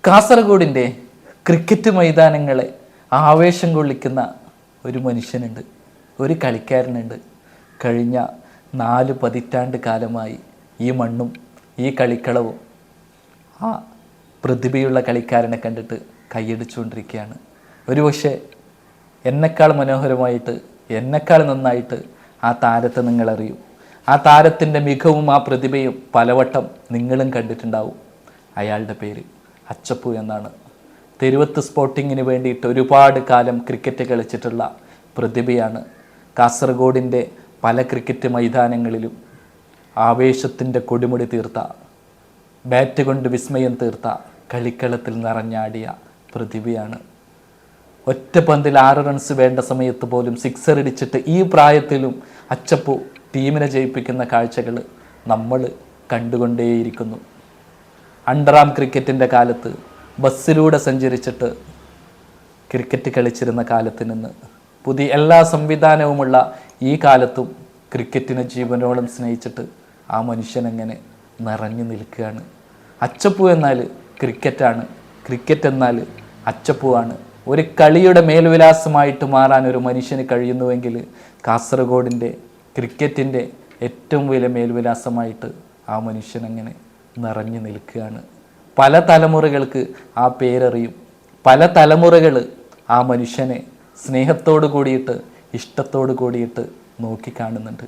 കാസർഗോഡിൻ്റെ cricket മൈതാനങ്ങളെ ആവേശം കൊള്ളിക്കുന്ന ഒരു മനുഷ്യനുണ്ട്, ഒരു കളിക്കാരനുണ്ട്. കഴിഞ്ഞ 4 പതിറ്റാണ്ട് കാലമായി ഈ മണ്ണും ഈ കളിക്കളവും ആ പ്രതിഭയുള്ള കളിക്കാരനെ കണ്ടിട്ട് കൈയടിച്ചുകൊണ്ടിരിക്കുകയാണ്. ഒരുപക്ഷെ എന്നെക്കാൾ മനോഹരമായിട്ട്, എന്നെക്കാൾ നന്നായിട്ട് ആ താരത്തെ നിങ്ങളറിയും. ആ താരത്തിൻ്റെ മികവും ആ പ്രതിഭയും പലവട്ടം നിങ്ങളും കണ്ടിട്ടുണ്ടാവും. അയാളുടെ പേര് അച്ചപ്പു എന്നാണ്. തെരുവത്ത് സ്പോർട്ടിങ്ങിന് വേണ്ടിയിട്ട് ഒരുപാട് കാലം ക്രിക്കറ്റ് കളിച്ചിട്ടുള്ള പ്രതിഭയാണ്. കാസർഗോഡിൻ്റെ പല ക്രിക്കറ്റ് മൈതാനങ്ങളിലും ആവേശത്തിൻ്റെ കൊടിമുടി തീർത്ത, ബാറ്റ് കൊണ്ട് വിസ്മയം തീർത്ത, കളിക്കളത്തിൽ നിറഞ്ഞാടിയ പ്രതിഭയാണ്. ഒറ്റ പന്തിൽ 6 റൺസ് വേണ്ട സമയത്ത് പോലും സിക്സർ അടിച്ചിട്ട് ഈ പ്രായത്തിലും അച്ചപ്പു ടീമിനെ ജയിപ്പിക്കുന്ന കാഴ്ചകൾ നമ്മൾ കണ്ടുകൊണ്ടേയിരിക്കുന്നു. അണ്ടറാം ക്രിക്കറ്റിൻ്റെ കാലത്ത് ബസ്സിലൂടെ സഞ്ചരിച്ചിട്ട് ക്രിക്കറ്റ് കളിച്ചിരുന്ന കാലത്ത് നിന്ന് പുതിയ എല്ലാ സംവിധാനവുമുള്ള ഈ കാലത്തും ക്രിക്കറ്റിനെ ജീവനോളം സ്നേഹിച്ചിട്ട് ആ മനുഷ്യനെങ്ങനെ നിറഞ്ഞു നിൽക്കുകയാണ്. അച്ചപ്പു എന്നാൽ ക്രിക്കറ്റാണ്, ക്രിക്കറ്റ് എന്നാൽ അച്ചപ്പുവാണ്. ഒരു കളിയുടെ മേൽവിലാസമായിട്ട് മാറാൻ ഒരു മനുഷ്യന് കഴിയുന്നുവെങ്കിൽ കാസർഗോഡിൻ്റെ ക്രിക്കറ്റിൻ്റെ ഏറ്റവും വലിയ മേൽവിലാസമായിട്ട് ആ മനുഷ്യനങ്ങനെ നിറഞ്ഞു നിൽക്കുകയാണ്. പല തലമുറകൾക്ക് ആ പേരറിയും. പല തലമുറകൾ ആ മനുഷ്യനെ സ്നേഹത്തോടു കൂടിയിട്ട്, ഇഷ്ടത്തോടു കൂടിയിട്ട് നോക്കിക്കാണുന്നുണ്ട്.